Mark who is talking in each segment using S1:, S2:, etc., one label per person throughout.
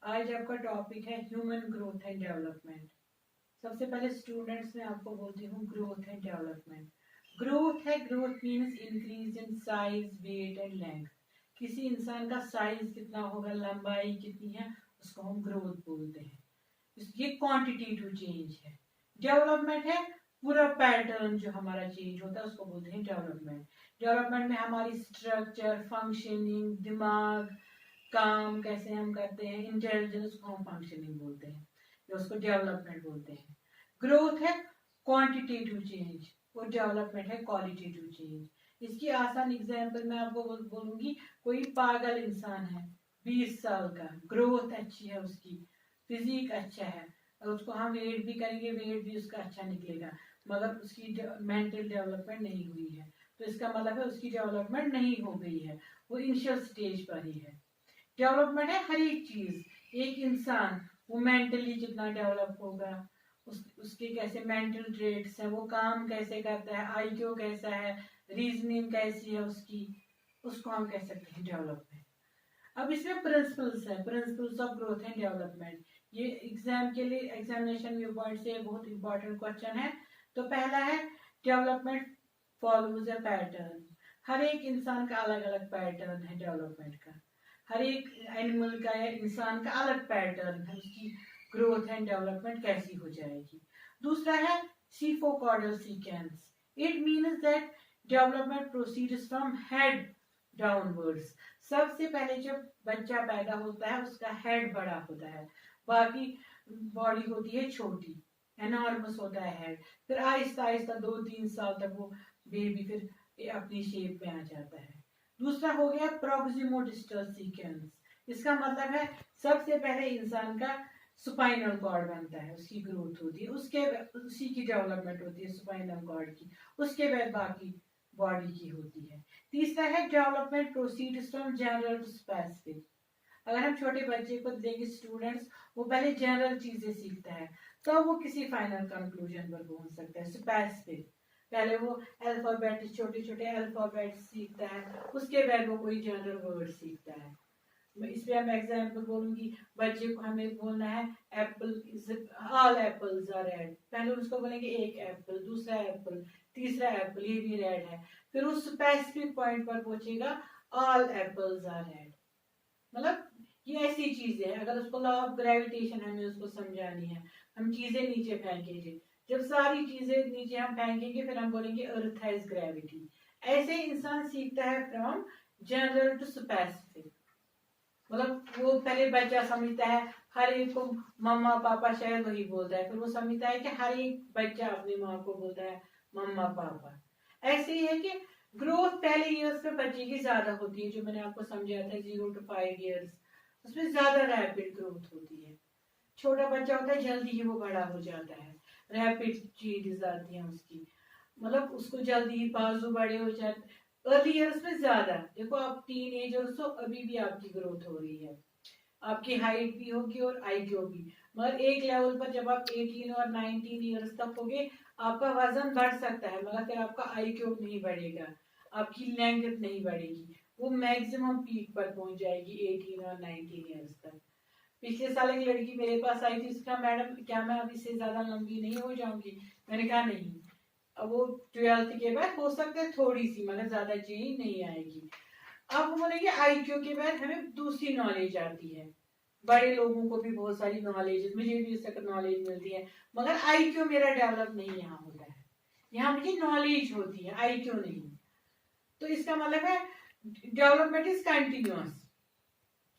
S1: आज आपका टॉपिक है ह्यूमन ग्रोथ एंड डेवलपमेंट। सबसे पहले स्टूडेंट्स में आपको बोलती हूँ ग्रोथ एंड डेवलपमेंट। ग्रोथ है, growth means increase in size, weight and length. किसी इंसान का साइज कितना होगा, लंबाई कितनी है, उसको हम ग्रोथ बोलते हैं। ये क्वांटिटेटिव चेंज है। डेवलपमेंट है पूरा पैटर्न जो हमारा चेंज होता है, उसको बोलते हैं डेवलपमेंट। डेवलपमेंट में हमारी स्ट्रक्चर, फंक्शनिंग, दिमाग, काम कैसे हम करते हैं, इंटेलिजेंस को हम फंक्शनिंग बोलते हैं, या उसको डेवलपमेंट बोलते हैं। ग्रोथ है क्वांटिटेटिव चेंज और डेवलपमेंट है क्वालिटेटिव चेंज। इसकी आसान एग्जांपल मैं आपको बोलूंगी। कोई पागल इंसान है 20 साल का, ग्रोथ अच्छी है, उसकी फिजिक अच्छा है, और उसको हम वेट भी करेंगे, वेट भी उसका अच्छा निकलेगा, मगर उसकी मेंटल डेवलपमेंट नहीं हुई है, तो इसका मतलब है उसकी डेवलपमेंट नहीं हो गई है, वो इनिशियल स्टेज पर ही है। डेवलपमेंट है हर एक चीज। एक इंसान वो मेंटली कितना डेवलप होगा, उसके कैसे मेंटल ट्रेट्स है, वो काम कैसे करता है, आईक्यू कैसा है, रीजनिंग कैसी है उसकी, उसको हम कह सकते हैं डेवलपमेंट। अब इसमें प्रिंसिपल्स है, principles of growth and development. ये एग्जाम के लिए, एग्जामिनेशन व्यू पॉइंट से बहुत इंपॉर्टेंट क्वेश्चन है। तो पहला है डेवलपमेंट फॉलोज अ पैटर्न। हर एक इंसान का अलग अलग पैटर्न है डेवलपमेंट का। हर एक एनिमल का या इंसान का अलग पैटर्न है, उसकी ग्रोथ एंड डेवलपमेंट कैसी हो जाएगी। दूसरा है cephalocaudal sequence. It means that development proceeds from head downwards. सबसे पहले जब बच्चा पैदा होता है उसका हेड बड़ा होता है, बाकी बॉडी होती है छोटी, एनॉर्मस होता है हेड। फिर आहिस्ता आहिस्ता 2-3 साल तक वो बेबी फिर अपनी शेप में आ जाता है। दूसरा हो गया प्रोक्सिमो डिस्टल सीक्वेंस। इसका मतलब है सबसे पहले इंसान का स्पाइनल कॉर्ड बनता है, उसकी ग्रोथ होती है, उसके उसी की डेवलपमेंट होती है स्पाइनल कॉर्ड की, उसके बाद बाकी बॉडी की होती है। तीसरा है development proceeds from general to specific. अगर हम छोटे बच्चे को देखें, स्टूडेंट्स, वो पहले जनरल चीजें सीखता है, तो वो किसी फाइनल कंक्लूजन पर पहुंच सकता है स्पेसिफिक। पहले वो अल्फाबेट, छोटे छोटे अल्फाबेट सीखता है, उसके बाद वो कोई जनरल वर्ड सीखता है। इस पे मैं एग्जाम्पल बोलूंगी। बच्चे को हमें बोलना है apple, all apples are red. पहले उसको बोलेंगे एक एप्पल, दूसरा एप्पल, तीसरा एप्पल, ये भी रेड है। फिर उस स्पेसिफिक पॉइंट पर पहुंचेगा ऑल एप्पल्स आर रेड। मतलब ये ऐसी चीज है, अगर उसको लॉ ऑफ ग्रेविटेशन हमें उसको समझानी है, हम चीजें नीचे फेंकेंगे, जब सारी चीजें नीचे हम फेंकेंगे फिर हम बोलेंगे अर्थ हैज ग्रेविटी। ऐसे इंसान सीखता है फ्रॉम जनरल टू स्पेसिफिक। मतलब वो पहले बच्चा समझता है हर एक को मम्मा पापा, शायद वही बोलता है, फिर वो समझता है कि हर एक बच्चा अपनी माँ को बोलता है मम्मा पापा। ऐसे ही है कि ग्रोथ पहले ईयर्स में बच्चे की ज्यादा होती है, जो मैंने आपको समझाया था 0 to 5 ईयर्स, उसमें ज्यादा रैपिड ग्रोथ होती है। छोटा बच्चा होता है जल्दी ही वो बड़ा हो जाता है, रैपिड चेंजेस आती हैं उसकी, मतलब उसको जल्दी ही बाजू बड़े हो जाते। अर्ली ईयर्स में ज्यादा, देखो आप टीन एजर्स हो, अभी भी आपकी ग्रोथ हो रही है, आपकी हाइट भी होगी और आईक्यू भी, मगर एक लेवल पर जब आप 18 और 19 ईयर्स तक होगे आपका वजन बढ़ सकता है, मगर फिर आपका आईक्यू नहीं बढ़ेगा, आपकी लेंथ नहीं बढ़ेगी, वो मैक्सिमम पीक पर पहुंच जाएगी 18 और 19 ईयर्स तक। पिछले साल एक लड़की मेरे पास आई थी, उसका मैडम क्या मैं अब इससे ज्यादा लंबी नहीं हो जाऊंगी, मैंने कहा नहीं, अब वो 12th के बाद हो सकता है थोड़ी सी, मतलब ज्यादा चेंज नहीं आएगी। अब बोलेंगे आईक्यू के बाद हमें दूसरी नॉलेज आती है, बड़े लोगों को भी बहुत सारी नॉलेज, मुझे भी उससे नॉलेज मिलती है, मगर आईक्यू मेरा डेवलप नहीं यहाँ होता है, यहाँ मुझे नॉलेज होती है, आईक्यू नहीं। तो इसका मतलब है डेवलपमेंट इज कंटिन्यूअस।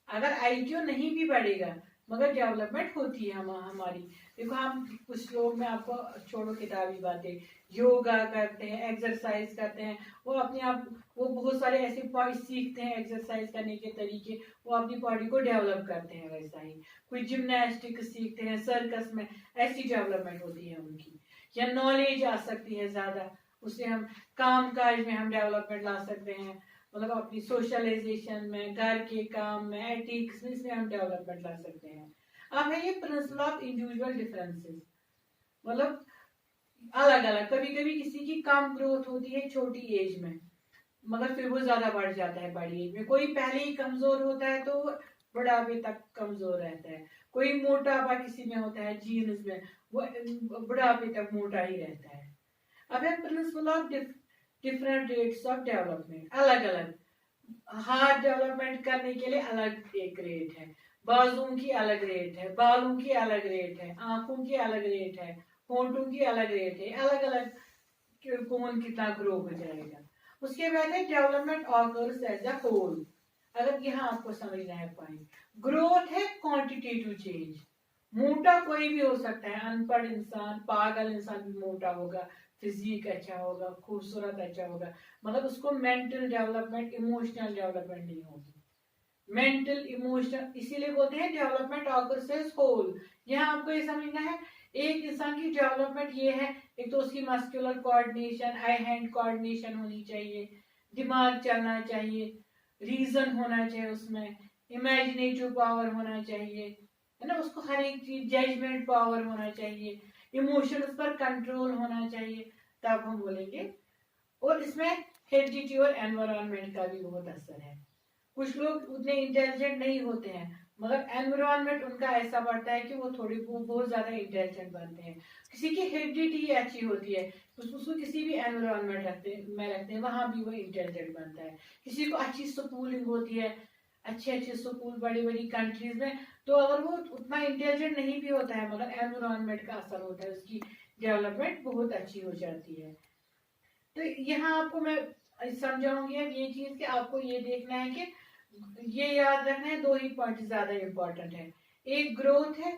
S1: अगर आईक्यू नहीं भी बढ़ेगा मगर डेवलपमेंट होती है हमारी। देखो हम कुछ लोग, मैं आपको छोड़ो किताबी बातें, योगा करते हैं, एक्सरसाइज करते हैं, वो अपने आप वो बहुत सारे ऐसे पॉइंट सीखते हैं एक्सरसाइज करने के तरीके, वो अपनी बॉडी को डेवलप करते हैं। वैसा ही कोई जिम्नास्टिक सीखते हैं, सर्कस में ऐसी डेवलपमेंट होती है उनकी, या नॉलेज आ सकती है ज्यादा, उससे हम काम काज में हम डेवलपमेंट ला सकते हैं, मतलब अपनी सोशलाइजेशन में, घर के काम में, एथिक्स में, इसमें हम डेवलपमेंट ला सकते हैं। अब है ये प्रिंसिपल ऑफ इंडिविजुअल डिफरेंसेस, मतलब अलग अलग, कभी कभी किसी की कम ग्रोथ होती है छोटी एज में, मगर फिर वो ज्यादा बढ़ जाता है बड़ी एज में। कोई पहले ही कमजोर होता है तो बुढ़ापे तक कमजोर रहता है। कोई मोटापा किसी में होता है जीन्स में, वो बुढ़ापे तक मोटा ही रहता है। अब है principle of different rates of development, अलग अलग। हार्ट डेवलपमेंट करने के लिए अलग एक रेट है, बाजुओं की अलग रेट है, बालों की अलग रेट है, आंखों की अलग रेट है, होंठों की अलग रेट है, अलग अलग कौन कितना ग्रो हो जाएगा। उसके बाद है development occurs as a whole. अगर यहाँ आपको समझना है पॉइंट, ग्रोथ है क्वांटिटेटिव चेंज। मोटा कोई भी हो सकता है, अनपढ़ इंसान, पागल इंसान भी मोटा होगा, फिजिक अच्छा होगा, खूबसूरत अच्छा होगा, मतलब उसको मेंटल डेवलपमेंट, इमोशनल डेवलपमेंट नहीं होगी। मेंटल इमोशनल इसीलिए बोलते हैं डेवलपमेंट ऑकर्स एज होल। यहाँ आपको ये समझना है, एक इंसान की डेवलपमेंट ये है, एक तो उसकी मस्कुलर कोऑर्डिनेशन, आई हैंड कोऑर्डिनेशन होनी चाहिए, दिमाग चलना चाहिए, रीजन होना चाहिए उसमें, इमेजिनेटिव पावर होना चाहिए, है ना, उसको हर एक चीज, जजमेंट पावर होना चाहिए, इमोशंस पर कंट्रोल होना चाहिए, तब हम बोलेंगे। और इसमें हेरिडिटी और एनवायरनमेंट का भी बहुत असर है। कुछ लोग उतने इंटेलिजेंट नहीं होते हैं, मगर एनवायरनमेंट उनका ऐसा बढ़ता है कि वो थोड़ी बहुत ज्यादा इंटेलिजेंट बनते हैं। किसी की हेरिडिटी अच्छी होती है, उसको किसी भी एनवायरनमेंट रखते हैं, वहां भी वो इंटेलिजेंट बनता है। किसी को अच्छी स्कूलिंग होती है, अच्छे अच्छे स्कूल बड़ी बड़ी कंट्रीज में, तो अगर वो उतना इंटेलिजेंट नहीं भी होता है, मगर एनवायरनमेंट का असर होता है, उसकी डेवलपमेंट बहुत अच्छी हो जाती है। तो यहाँ आपको मैं समझाऊंगी अब ये चीज कि आपको ये देखना है कि ये याद रखना है, दो ही पॉइंट ज्यादा इंपॉर्टेंट है। एक ग्रोथ है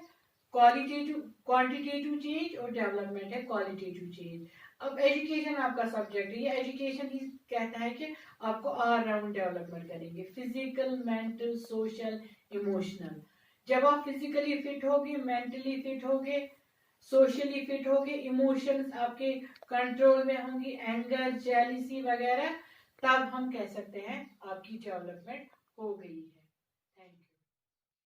S1: क्वालिटेटिव, क्वांटिटेटिव चेंज, और डेवलपमेंट है क्वालिटेटिव चेंज। अब एजुकेशन आपका सब्जेक्ट है, ये एजुकेशन ही कहता है कि आपको ऑल राउंड डेवलपमेंट करेंगे, फिजिकल, मेंटल, सोशल, इमोशनल। जब आप फिजिकली फिट होगे, मेंटली फिट होगे, सोशली फिट होगे, इमोशंस आपके कंट्रोल में होंगी, एंगर, जेलिसी वगैरह, तब हम कह सकते हैं आपकी डेवलपमेंट हो गई है।